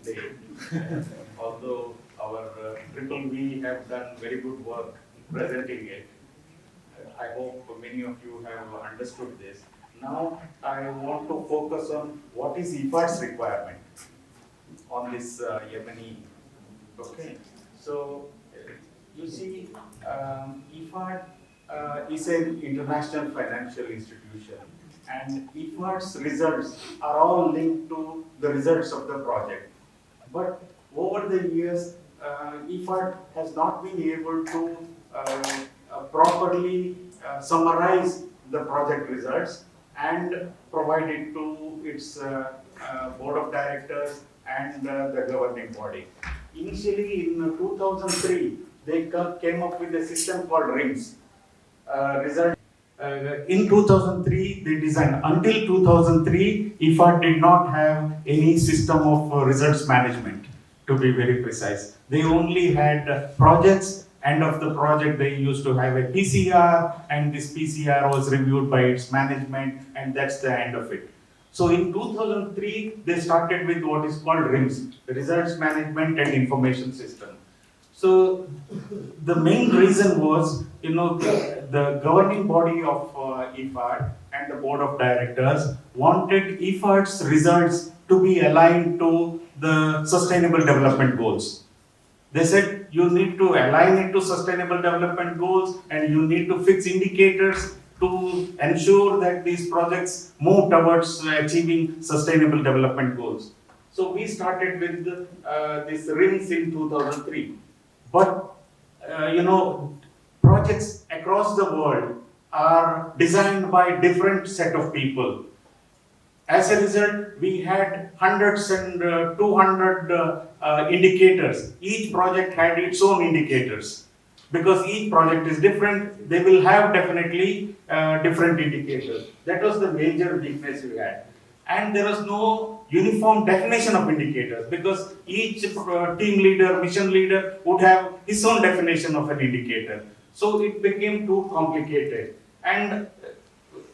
day. Although our triple V have done very good work presenting it, I hope many of you have understood this. Now I want to focus on what is IFAD's requirement on this Yemeni. Okay, so you see, IFAD is an international financial institution, and IFAD's results are all linked to the results of the project. But over the years, IFAD has not been able to properly summarize the project results and provide it to its board of directors and the governing body. Initially, in 2003, they came up with a system called RIMS. Result. In 2003, they designed. Until 2003, IFAD did not have any system of results management, to be very precise. They only had projects. End of the project, they used to have a PCR, and this PCR was reviewed by its management, and that's the end of it. So in 2003, they started with what is called RIMS, Results Management and Information System. So the main reason was, the governing body of IFAD and the board of directors wanted IFAD's results to be aligned to the sustainable development goals. They said you need to align it to sustainable development goals, and you need to fix indicators to ensure that these projects move towards achieving sustainable development goals. So we started with this RIMS in 2003. But projects across the world are designed by different set of people. As a result, we had hundreds and 200 indicators. Each project had its own indicators. Because each project is different, they will have definitely different indicators. That was the major weakness we had. And there was no uniform definition of indicators, because each team leader, mission leader would have his own definition of an indicator. So it became too complicated. And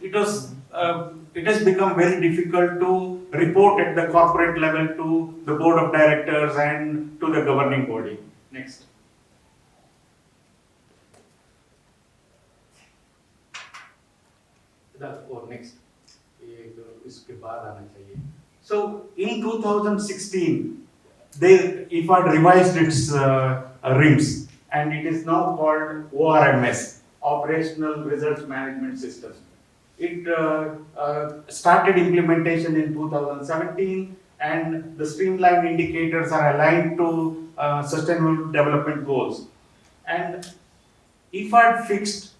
it has become very difficult to report at the corporate level to the board of directors and to the governing body. Next. Next. So in 2016, IFAD revised its RIMS, and it is now called ORMS, Operational Results Management System. It started implementation in 2017, and the streamlined indicators are aligned to sustainable development goals. And IFAD fixed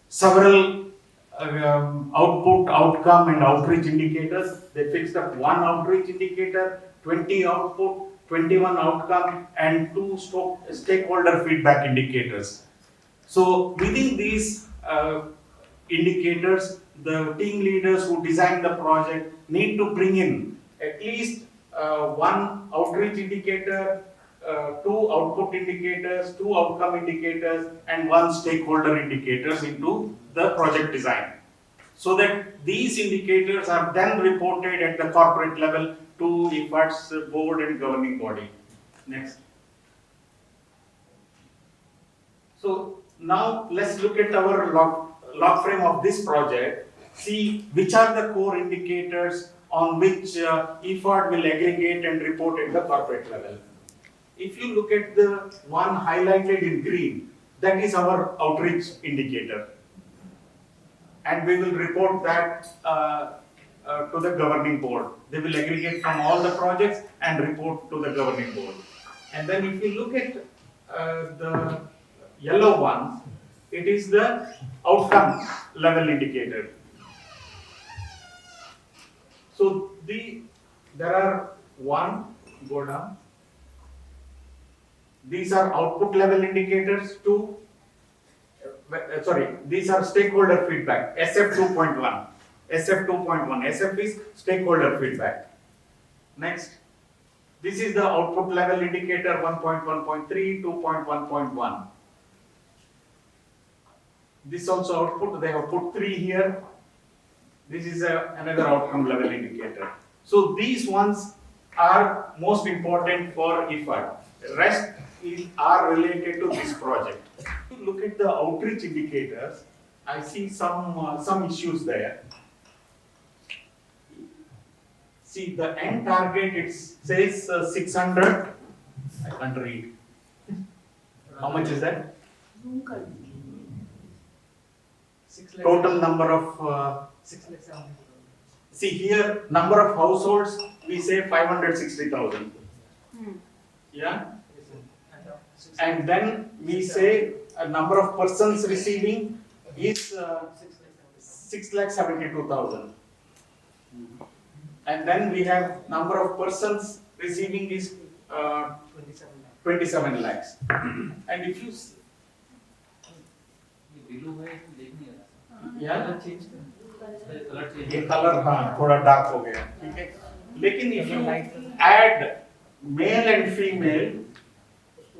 several output, outcome, and outreach indicators. They fixed up one outreach indicator, 20 output, 21 outcome, and 2 stakeholder feedback indicators. So within these indicators, the team leaders who design the project need to bring in at least one outreach indicator, 2 output indicators, 2 outcome indicators, and 1 stakeholder indicators into the project design. So that these indicators are then reported at the corporate level to IFAD's board and governing body. Next. So now let's look at our log frame of this project. See which are the core indicators on which IFAD will aggregate and report at the corporate level. If you look at the one highlighted in green, that is our outreach indicator. And we will report that to the governing board. They will aggregate from all the projects and report to the governing board. And then if you look at the yellow one, it is the outcome level indicator. So there are go down. These are output level indicators. These are stakeholder feedback, SF 2.1. SF 2.1. SF is stakeholder feedback. Next. This is the output level indicator 1.1.3, 2.1.1. This also output, they have put 3 here. This is another outcome level indicator. So these ones are most important for IFAD. Rest are related to this project. Look at the outreach indicators. I see some issues there. See the end target, it says 600. I can't read. How much is that? Total number of 6 lakhs. See here, number of households, we say 560,000. Yeah? And then we say a number of persons receiving is 6,72,000. And then we have number of persons receiving is 27 lakhs. And if you yeah, ये colour हाँ थोड़ा dark हो गया, ठीक है. लेकिन if you add male and female,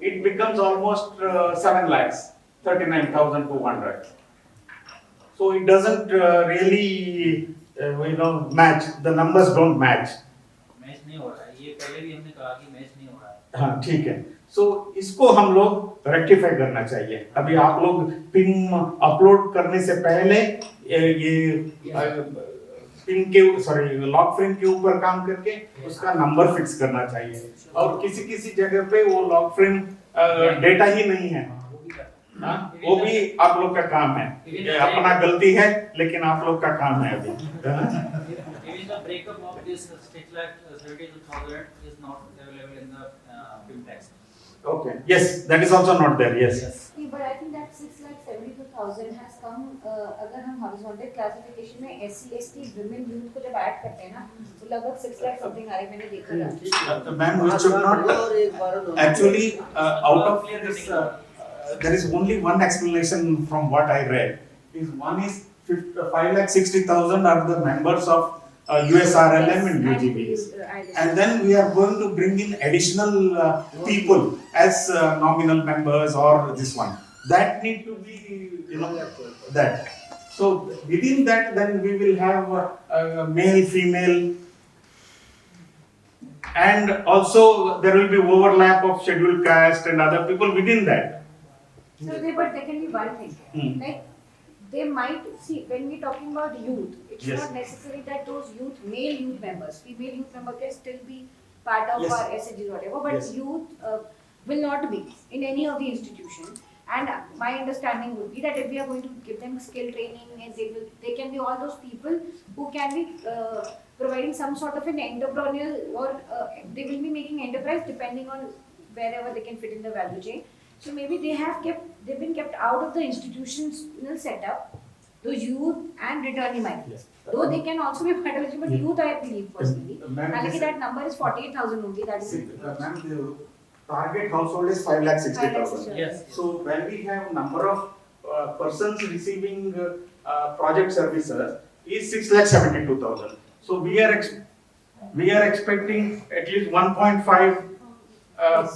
it becomes almost 7 lakhs, 39,200. So it doesn't really match. The numbers don't match. Match नहीं हो रहा है. ये पहले भी हमने कहा कि मैच नहीं हो रहा है. हाँ ठीक है. सो इसको हम लोग रेक्टिफाई करना चाहिए. अभी आप लोग पिन अपलोड करने से पहले ये पिन के लॉग फ्रेम के ऊपर काम करके उसका नंबर फिक्स करना चाहिए. और किसी किसी जगह पे वो लॉग फ्रेम डेटा ही नहीं है. हाँ, वो भी आप लोग का काम है. अपना गलती है लेकिन आप लोग का काम है अभी. Even the breakup of this 6,72,000 is not available in the PIM tax. Okay. Yes, that is also not there. Yes. Yeah, but I think that 6,72,000 has come. अगर हम horizontal classification में SC, ST, women, youth को जब add करते हैं ना, तो लगभग 6 lakh something आ रही मैंने देखा था. Ma'am, we should not actually out of this. There is only one explanation from what I read. One is 5,60,000 are the members of USRLM and UGBs, and then we are going to bring in additional people as nominal members or this one. That need to be that. So within that, then we will have male, female, and also there will be overlap of scheduled caste and other people within that. So but there can be one thing, like they might see when we're talking about youth, it's Yes. not necessary that those male youth members, female youth member can still be part of Yes. our SHGs or whatever, but Yes. youth will not be in any of the institutions. And my understanding would be that if we are going to give them skill training, and they can be all those people who can be providing some sort of an entrepreneurial or they will be making enterprise depending on wherever they can fit in the value chain. So maybe they've been kept out of the institutional setup, those youth and returning migrants. Yes. Though they can also be part of it, but youth I believe personally. Ma'am, And this- that number is 48,000 only. That is Ma'am, the target household is 5,60,000. Yes. So when we have number of persons receiving project services is 6,72,000. So we are expecting at least 1.5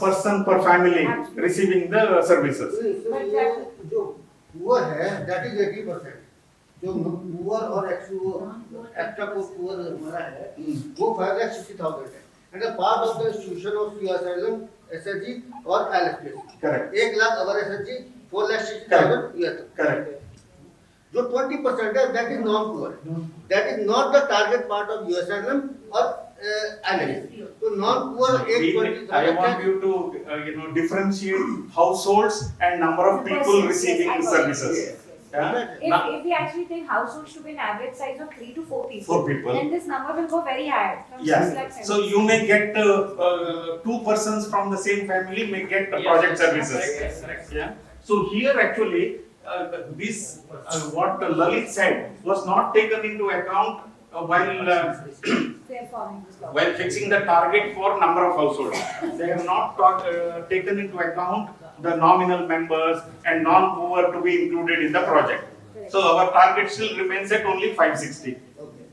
person per family receiving the services. जो poor है that is 80%. जो poor और extra poor हमारा है वो 5,60,000 है. And a part of the institution of USRLM, SSG और LSPS. Correct. 1 lakh our SSG, 4,60,000 US. Correct. जो 20% है that is non-poor. That is not the target part of USRLM or LSP. So non-poor I want you to differentiate households and number of people Persons, receiving yes, I got it. services. Yes. Yeah? Now- If we actually take households to be an average size of 3 to 4 people, 4 people. then this number will go very high. From 6 Yes, lakh so you may get 2 persons from the same family may get the project services. Correct. Yeah. So here actually, this what Lalit said was not taken into account They're forming this law. while fixing the target for number of households. They have not taken into account the nominal members and non-poor to be included in the project. Correct. So our target still remains at only 560.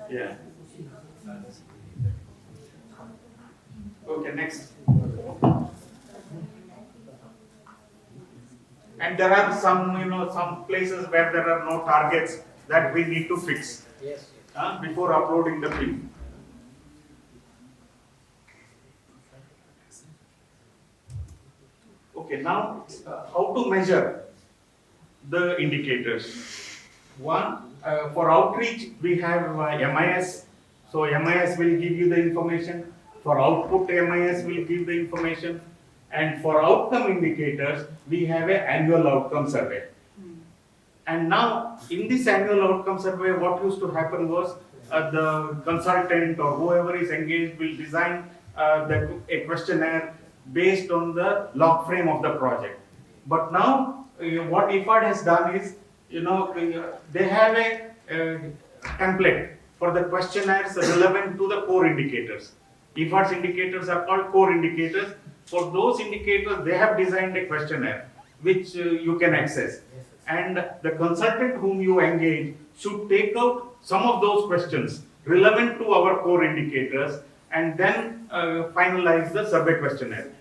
Yeah. Okay, next. And there are some places where there are no targets that we need to fix Yes. before uploading the PIN. Okay, now how to measure the indicators? One, for outreach, we have MIS. So MIS will give you the information. For output, MIS will give the information. And for outcome indicators, we have an annual outcome survey. And now, in this annual outcome survey, what used to happen was the consultant or whoever is engaged will design a questionnaire based on the log frame of the project. But now, what IFAD has done is, they have a template for the questionnaires relevant to the core indicators. IFAD's indicators are called core indicators. For those indicators, they have designed a questionnaire which you can access. And the consultant whom you engage should take out some of those questions relevant to our core indicators and then finalize the survey questionnaire.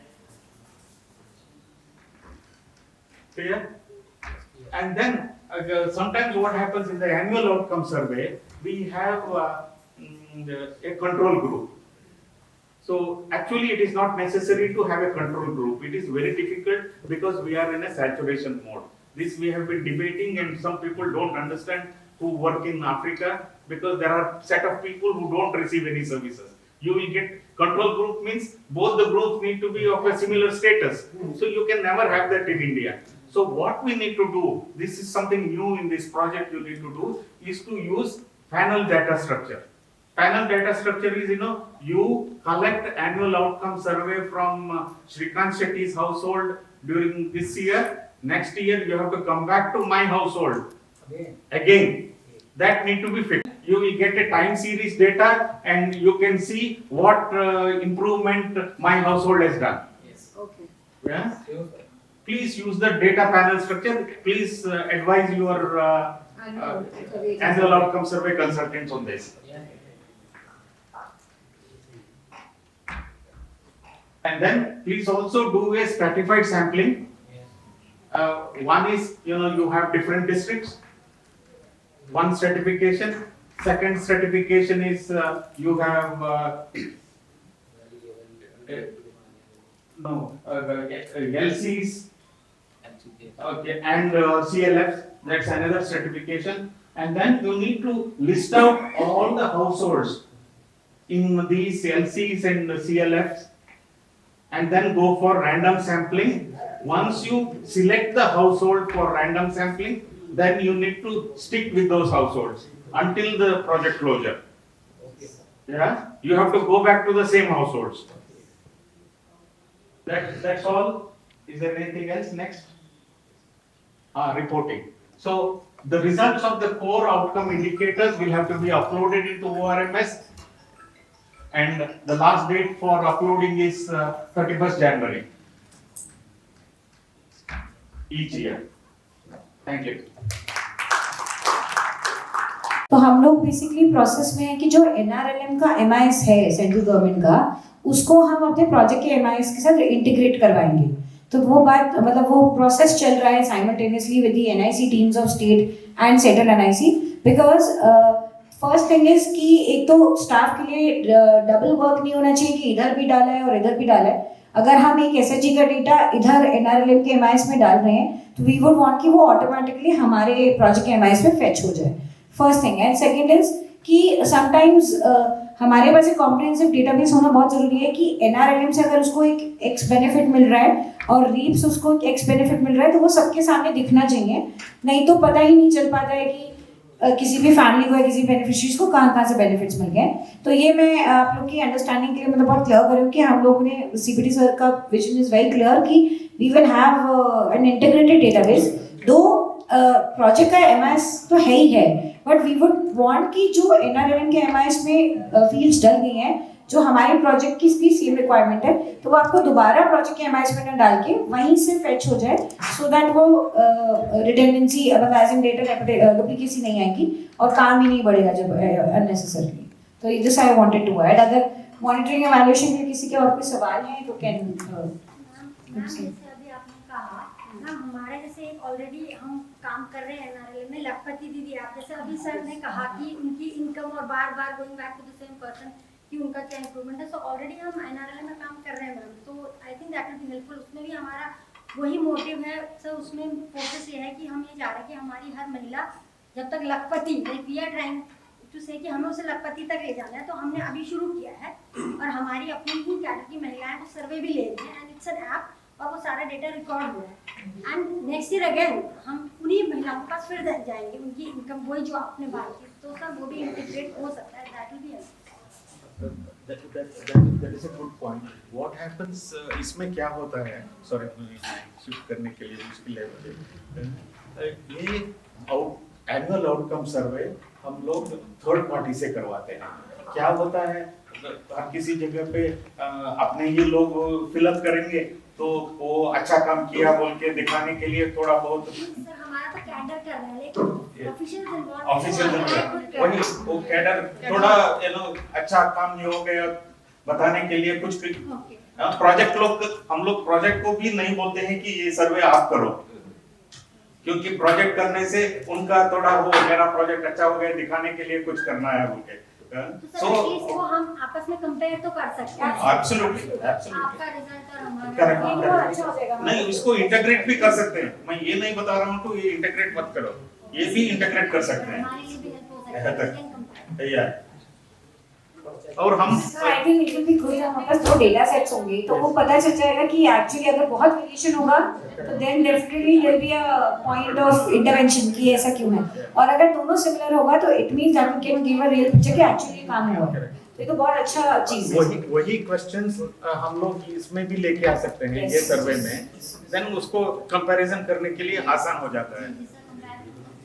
Clear? And then sometimes what happens in the annual outcome survey, we have a control group. So actually it is not necessary to have a control group. It is very difficult because we are in a saturation mode. This we have been debating, and some people don't understand who work in Africa because there are set of people who don't receive any services. You will get control group means both the groups need to be of a similar status. So you can never have that in India. So what we need to do, this is something new in this project you need to do, is to use panel data structure. Panel data structure is, you collect annual outcome survey from Shrikant Shetty's household during this year. Next year you have to come back to my household again. That need to be fixed. You will get a time series data and you can see what improvement my household has done. Yes. Okay. Yeah? Please use the data panel structure. Please advise your annual outcome survey consultants on this. And then please also do a stratified sampling. One is, you have different districts. One stratification. Second stratification is you have LCs, okay, and CLFs. That's another stratification. And then you need to list out all the households in these LCs and CLFs, and then go for random sampling. Once you select the household for random sampling, then you need to stick with those households until the project closure. Yeah, you have to go back to the same households. That's all. Is there anything else next? Reporting. So the results of the core outcome indicators will have to be uploaded into ORMS. And the last date for uploading is 31st January each year. Thank you. तो हम लोग basically process में है कि जो NRLM का MIS है central government का, उसको हम अपने प्रोजेक्ट के MIS के साथ इंटीग्रेट करवाएंगे. तो वो बात मतलब वो प्रोसेस चल रहा है simultaneously with the NIC teams of state and central NIC, because first thing is कि एक तो स्टाफ के लिए डबल वर्क नहीं होना चाहिए कि इधर भी डाला है और इधर भी डाला है. अगर हम एक SHG का डेटा इधर NRLM के MIS में डाल रहे हैं तो वी वुड वांट कि वो ऑटोमेटिकली हमारे प्रोजेक्ट के MIS में फेच हो जाए. First thing. And second is कि समटाइम्स हमारे पास एक कॉम्प्रिहेंसिव डेटाबेस होना बहुत जरूरी है कि NRLM से अगर उसको एक एक्स बेनिफिट मिल रहा है और रीप से उसको एक एक्स बेनिफिट मिल रहा है तो वो सबके सामने दिखना चाहिए. नहीं तो पता ही नहीं चल पाता है कि किसी भी फैमिली को या किसी बेनिफिशियरीज को कहाँ से बेनिफिट्स मिल गए. तो ये मैं आप लोग की अंडरस्टैंडिंग के लिए मतलब बहुत क्लियर करूँ कि हम लोगों ने CPT सर का विजन इज वेरी क्लियर कि we will have an integrated database. दो प्रोजेक्ट का MIS तो है ही है, बट वी वुड वांट कि जो NRLM के MIS में फील्ड्स डल गई हैं जो हमारे प्रोजेक्ट की भी सेम रिक्वायरमेंट है, तो वो आपको दोबारा प्रोजेक्ट के MIS में न डाल के वहीं से फेच हो जाए, सो दैट वो redundancy as in data duplicacy नहीं आएगी और काम भी नहीं बढ़ेगा जब अननेसेसरली. तो this I wanted to add. अगर मॉनिटरिंग एवैल्यूएशन के किसी के और कोई सवाल हैं तो कैन जैसे अभी आपने कहा ना, हमारे जैसे एक ऑलरेडी हम काम कर रहे हैं NRLM में लखपति दीदी, आप जैसे अभी सर ने कहा कि उनकी इनकम और बार बार going back to the same person कि उनका क्या इम्प्रूवमेंट है. सो ऑलरेडी हम NRLM में काम कर रहे हैं मैम, तो I think that will be helpful. उसमें भी हमारा वही मोटिव है सर, उसमें फोकस ये है कि हम ये चाह रहे हैं कि हमारी हर महिला जब तक लखपति, वी आर ट्राइंग टू से कि हमें उसे लखपति तक ले जाना है, तो हमने अभी शुरू किया है और हमारी अपनी ही कैडर की महिलाएं वो सर्वे भी ले रही हैं, एंड इट्स एन ऐप और वो सारा डेटा रिकॉर्ड हो रहा है, एंड नेक्स्ट ईयर अगेन हम उन्हीं महिलाओं के पास फिर जाएंगे, उनकी इनकम वही जो आपने बात की, तो सर वो भी इंटीग्रेट हो सकता है, that will be That is a good point. What happens इसमें क्या होता है, sorry शिफ्ट करने के लिए मुश्किल है, ये एनुअल आउटकम सर्वे हम लोग थर्ड पार्टी से करवाते हैं। क्या होता है, हर किसी जगह पे अपने ही लोग फिलअप करेंगे तो वो अच्छा काम किया बोल के दिखाने के लिए थोड़ा बहुत सर हमारा तो कैडर कर रहा है, लेकिन ऑफिशियल वही वो कैडर थोड़ा अच्छा काम नहीं हो गया बताने के लिए कुछ प्रोजेक्ट लोग, हम लोग प्रोजेक्ट को भी नहीं बोलते हैं कि ये सर्वे आप करो, क्योंकि प्रोजेक्ट करने से उनका थोड़ा वो मेरा प्रोजेक्ट अच्छा हो गया दिखाने के लिए कुछ करना है बोल के, तो वो हम आपस में कंपेयर तो कर सकते हैं। एब्सोल्युटली आपका रिजल्ट और हमारा करेक्ट अच्छा हो जाएगा। नहीं, इसको इंटीग्रेट भी कर सकते हैं, मैं ये नहीं बता रहा हूँ तो ये इंटीग्रेट मत करो, ये भी इंटीग्रेट कर सकते हैं हमारे लिए भी हेल्प हो सकता है, या और हम I think it will be good, हमारे पास दो डेटा सेट्स होंगे तो वो पता चल जाएगा कि एक्चुअली अगर बहुत वेरिएशन होगा तो then definitely there be a point of intervention कि ऐसा क्यों है, और अगर दोनों सिमिलर होगा तो it means that we can give a real picture कि एक्चुअली काम हुआ है, तो ये तो बहुत अच्छा चीज है। वही क्वेश्चंस हम लोग इसमें भी लेके आ सकते हैं ये सर्वे में, देन उसको कंपैरिजन करने के लिए आसान हो जाता है,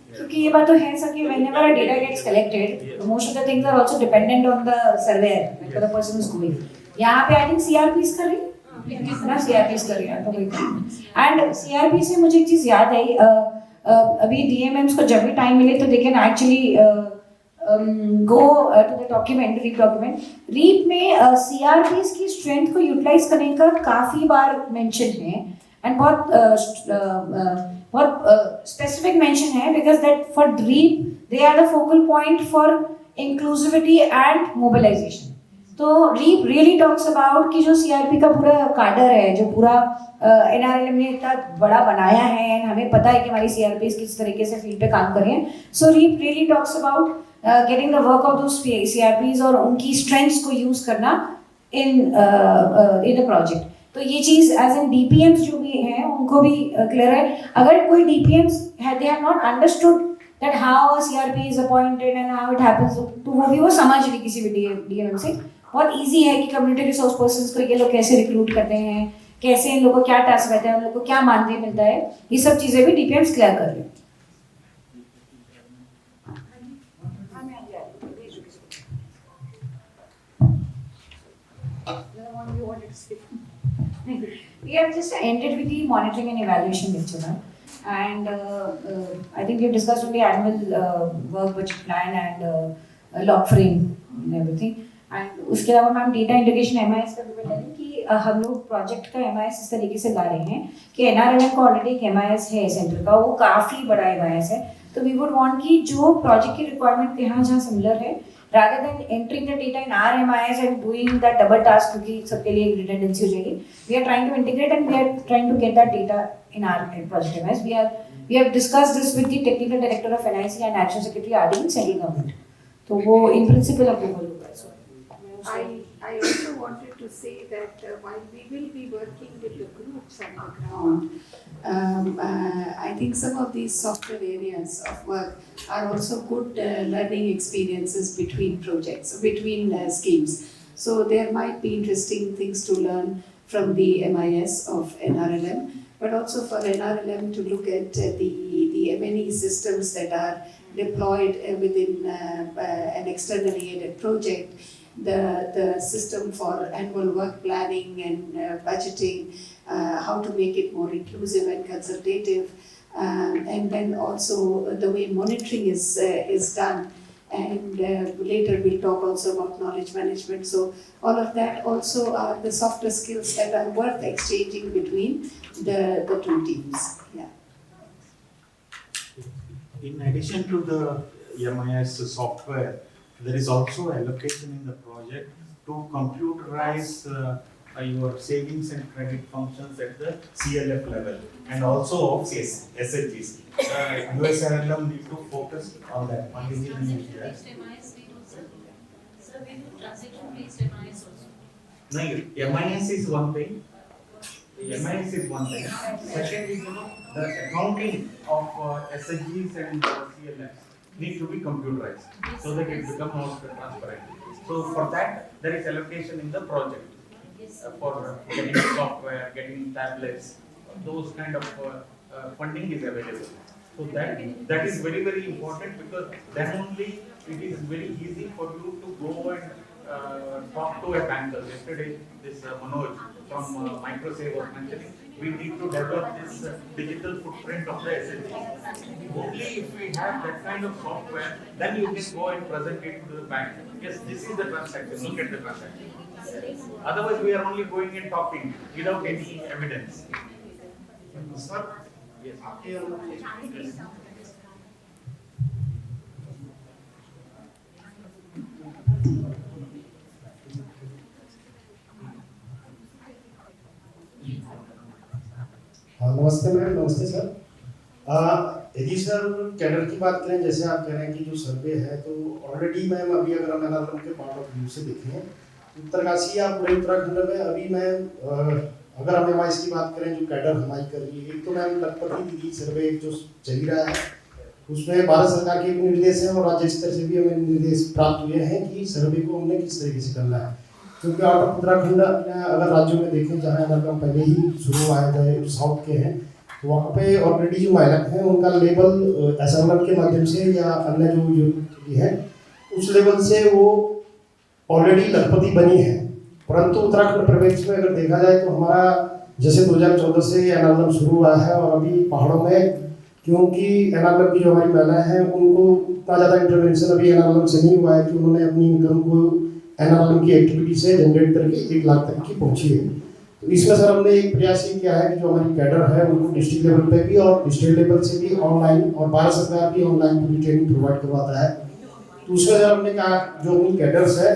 क्योंकि ये बात तो है सर कि whenever a data gets collected, most of the things are also dependent on the surveyor, like the person who's going. यहाँ पे I think CRPs कर रही है ना, CRPs कर रही है तो वही, and CRP से मुझे एक चीज याद आई, अभी DMMs को जब भी टाइम मिले तो they can actually go to the document, REAP document. REAP में CRPs की strength को utilize करने का काफी बार mention है, and बहुत specific mention है, because that for REAP they are the focal point for inclusivity and mobilization. तो REAP really talks about कि जो CRP का पूरा काडर है, जो पूरा NRLM ने इतना बड़ा बनाया है, हमें पता है कि हमारी CRPs किस तरीके से फील्ड पे काम कर रही हैं, so REAP really talks about getting the work of those CRPs और उनकी strengths को use करना in a project. तो ये चीज एज एन DPMs जो भी हैं उनको भी क्लियर है, अगर कोई DPMs है they have not understood that how a CRP is appointed and how it happens, तो वो भी वो समझ नहीं किसी भी DMM से, बहुत इजी है कि कम्युनिटी रिसोर्स पर्संस को ये लोग कैसे रिक्रूट करते हैं, कैसे इन लोगों को क्या टास्क रहता है, उन लोगों को क्या मानदेय मिलता है, ये सब चीजें भी DPMs क्लियर कर रहे हैं। We have just ended with the monitoring and evaluation lecture now, and I think we have discussed on the annual work budget plan and log frame and everything. And उसके अलावा ma'am data integration MIS का भी बताइए कि हम लोग project का MIS इस तरीके से ला रहे हैं कि NRLM का ऑलरेडी एक MIS है सेंटर का, वो काफ़ी बड़ा MIS है, तो वी वुड वांट कि जो प्रोजेक्ट की रिक्वायरमेंट यहाँ जहाँ सिमिलर है, rather than entering the data in our MIS and doing that double task क्योंकि सबके लिए redundancy हो जाएगी, we are trying to integrate and we are trying to get that data in our project MIS. We have discussed this with the technical director of NIC and national secretary RD in central government. तो वो in principle approval होगा इसको. I also wanted to say that while we will be working with the groups on the ground, I think some of these software areas of work are also good learning experiences between projects, between schemes. So there might be interesting things to learn from the MIS of NRLM, but also for NRLM to look at the M&E systems that are deployed within an externally aided project. The system for annual work planning and budgeting, how to make it more inclusive and consultative, and then also the way monitoring is done, and later we'll talk also about knowledge management. So all of that also are the softer skills that are worth exchanging between the two teams. Yeah. In addition to the MIS software, there is also allocation in the project to computerize your savings and credit functions at the CLF level and also of SHGs. USRLM need to focus on that. Funding is needed. Sir, we do transaction-based MIS also. No, MIS is one thing. MIS is one thing. Second is, the accounting of SHGs and CLFs need to be computerized so that it becomes more transparent. So for that, there is allocation in the project for getting software, getting tablets, those kind of funding is available. So that is very, very important, because then only it is very easy for you to go and talk to a banker. Yesterday, this Manoj from Microsave was mentioning, we need to develop this digital footprint of the SLG. Only if we have that kind of software, then you can go and present it to the bank. Yes, this is the transaction, look at the transaction. Otherwise, we are only going and talking without any evidence. Sir, Yes. हाँ, नमस्ते ma'am, नमस्ते sir. यदि sir cadre की बात करें, जैसे आप कह रहे हैं कि जो सर्वे है, तो ऑलरेडी मैम अभी अगर हम एनालम के पार्ट ऑफ व्यू से देखें, उत्तरकाशी या पूरे उत्तराखंड में अभी मैम अगर हम एमआईएस की बात करें, जो कैडर हमारी कर रही है, एक तो मैम लखपति दीदी सर्वे जो चल रहा है, उसमें भारत सरकार के निर्देश हैं और राज्य स्तर से भी हमें निर्देश प्राप्त हुए हैं कि सर्वे को हमने किस तरीके से करना है। क्योंकि आउट ऑफ उत्तराखंड अगर राज्यों में देखें जहाँ एनालम पहले ही शुरू आए थे, साउथ के हैं, तो वहाँ पे ऑलरेडी जो माइलक हैं उनका लेवल एसएमएल के माध्यम से या अन्य जो है उस लेवल से वो ऑलरेडी लखपति बनी है। परंतु उत्तराखंड प्रवेश में अगर देखा जाए तो हमारा जैसे 2014 से एनालम शुरू हुआ है और अभी पहाड़ों में, क्योंकि एनालम की जो हमारी महिलाएं हैं उनको उतना ज़्यादा इंटरवेंशन अभी एनालम से नहीं हुआ है कि उन्होंने अपनी इनकम को एनालम की एक्टिविटी से जनरेट करके 1 लाख तक की पहुंची है। तो इसमें सर हमने एक प्रयास ये किया है कि जो हमारी कैडर है उनको डिस्ट्रिक्ट लेवल पे भी और स्टेट लेवल से भी ऑनलाइन, और भारत सरकार भी ऑनलाइन पूरी ट्रेनिंग प्रोवाइड करवाता है। तो उसमें सर हमने कहा जो अपनी कैडर्स है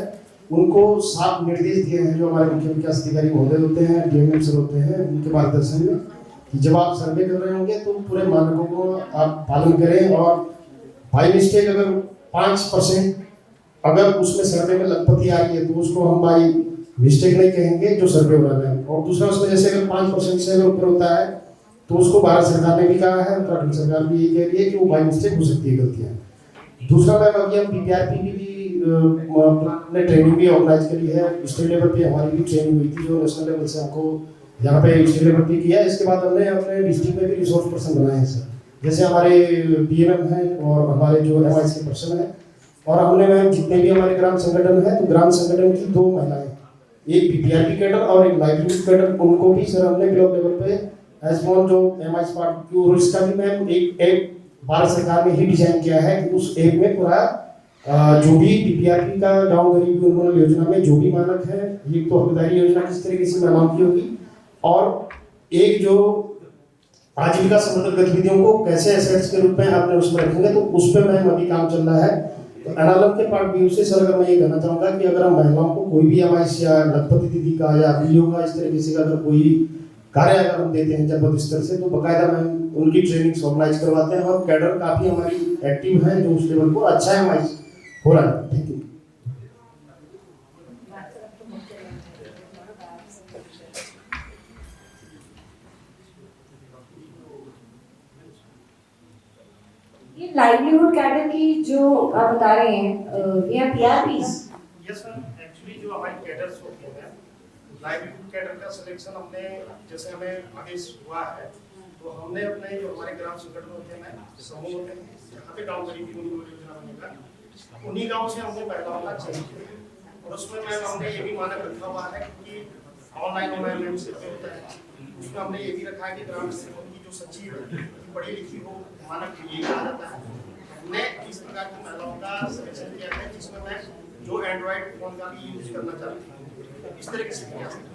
उनको 7 निर्देश दिए हैं जो हमारे मुख्य विकास अधिकारी महोदय होते हैं, डीएमएम सर होते हैं, उनके मार्गदर्शन में, कि जब आप सर्वे कर रहे होंगे तो पूरे मानकों को आप पालन करें और बाई मिस्टेक अगर 5% अगर उसमें सर्वे में लखपति आ रही है तो उसको हम बाई मिस्टेक नहीं कहेंगे जो सर्वे हो रहा है। और दूसरा उसमें जैसे अगर 5% से अगर ऊपर होता है तो उसको भारत सरकार ने भी कहा है, उत्तराखंड सरकार भी ये कह रही है कि वो बाई मिस्टेक हो सकती है गलतियाँ। दूसरा मैम अभी हम पीपीआरपी की भी ने ट्रेनिंग भी ऑर्गेनाइज करी है। स्टेट लेवल पे हमारी भी ट्रेनिंग हुई थी जो नेशनल लेवल से हमको यहाँ पे स्टेट लेवल पे किया। इसके बाद हमने अपने डिस्ट्रिक्ट में भी रिसोर्स पर्सन बनाए हैं सर, जैसे हमारे पीएमएम हैं और हमारे जो एमआईएस के पर्सन हैं। और हमने मैम जितने भी हमारे ग्राम संगठन है तो ग्राम संगठन की 2 महिलाएं, एक पीपीआरपी कैडर और एक लाइवलीहुड कैडर, उनको भी सर हमने ब्लॉक लेवल पे एज वन जो एमआईएस पार्ट की, और इसका भी मैम एक ऐप भारत सरकार ने ही डिजाइन किया है कि उस ऐप में पूरा जो भी पीपीआरपी का गांव गरीबी उन्मूलन योजना में जो भी मानक है, ये तो हकदारी योजना किस तरीके से महिलाओं की होगी और एक जो आजीविका संबंधित गतिविधियों को कैसे एसेट्स के रूप में आपने उसमें रखेंगे, तो उस पर मैम अभी काम चल रहा है। तो एनालम के पार्ट व्यू से सर अगर मैं ये कहना चाहूँगा कि अगर हम महिलाओं को कोई भी एमआईएस या लखपति दीदी का या वीडियो का इस तरीके से अगर कोई कार्य अगर हम देते हैं जनपद स्तर से, तो बाकायदा मैम उनकी ट्रेनिंग ऑर्गेनाइज करवाते हैं और कैडर काफ़ी हमारी एक्टिव है जो उस लेवल को अच्छा एमआईएस हो रहा है। Thank you. ये लाइवलीहुड कैडर की जो आप बता रहे हैं ये पीआरपीस? यस सर, एक्चुअली जो हमारी कैडर्स होती हैं, लाइवलीहुड कैडर का सिलेक्शन हमने जैसे हमें आदेश हुआ है तो हमने अपने जो हमारे ग्राम संगठन होते हैं, समूह होते हैं, जहाँ पे गाँव गरीबी उन्मूलन योजना बनेगा, उन्हीं गाँव से हमने महिलाओं का चयन किया। और उसमें मैम हमने ये भी मानक रखा हुआ है कि ऑनलाइन एनवायरमेंट से होता है, उसमें हमने ये भी रखा है कि ग्राम सेवक की जो सचिव है पढ़ी लिखी हो, मानक ये कहा जाता है। हमने इस प्रकार की महिलाओं का सिलेक्शन किया है जिसमें मैं जो एंड्रॉइड फोन का भी यूज करना चाहती हूँ, इस तरीके से किया है।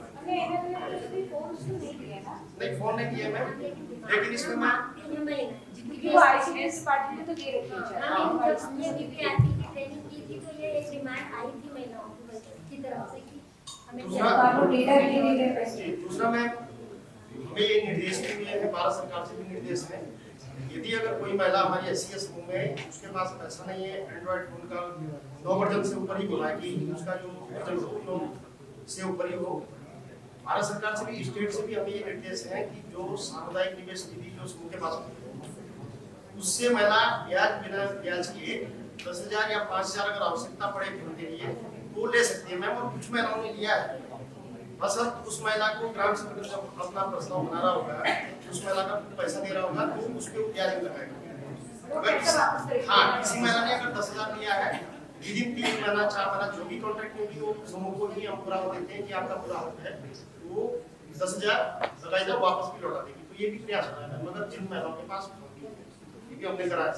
नहीं, फोन नहीं किया मैम, लेकिन इसमें मैं वो आईसीडीएस पार्टी में तो दे रखी है। हमने पीपीआरपी की ट्रेनिंग की थी तो ये एक डिमांड आई थी महिलाओं की तरफ से कि सरकार को डेटा भी नहीं दे रहे जी, दूसरा मैम हमें ये निर्देश भी मिले हैं, भारत सरकार से भी निर्देश है, यदि अगर कोई महिला हमारी SC समूह में उसके पास पैसा नहीं है, एंड्रॉइड फोन का 9 वर्जन से ऊपर ही होना कि उसका जो वर्जन हो से ऊपर ही हो। भारत सरकार से भी, स्टेट से भी हमें ये निर्देश है कि जो सामुदायिक निवेश निधि जो समूह के पास उससे महिला ब्याज बिना ब्याज के 10,000 या 5,000 अगर आवश्यकता पड़े के लिए तो ले सकती है मैम, और कुछ महिलाओं ने लिया है। बस उस महिला को ग्राम संगठन जब अपना प्रस्ताव बना रहा होगा, उस महिला का पैसा दे रहा होगा तो उस पर ब्याज लगाएगा। अगर हाँ किसी महिला ने अगर 10,000 लिया है, विदिन 3 महीना 4 महीना जो भी कॉन्ट्रैक्ट होगी वो समूह को ही हम पूरा देते हैं कि आपका पूरा हक है, वो 10,000 लगाई वापस भी लौटा देगी। तो ये भी प्रयास हो रहा है, मगर जिन महिलाओं के पास ये भी हमने कराया।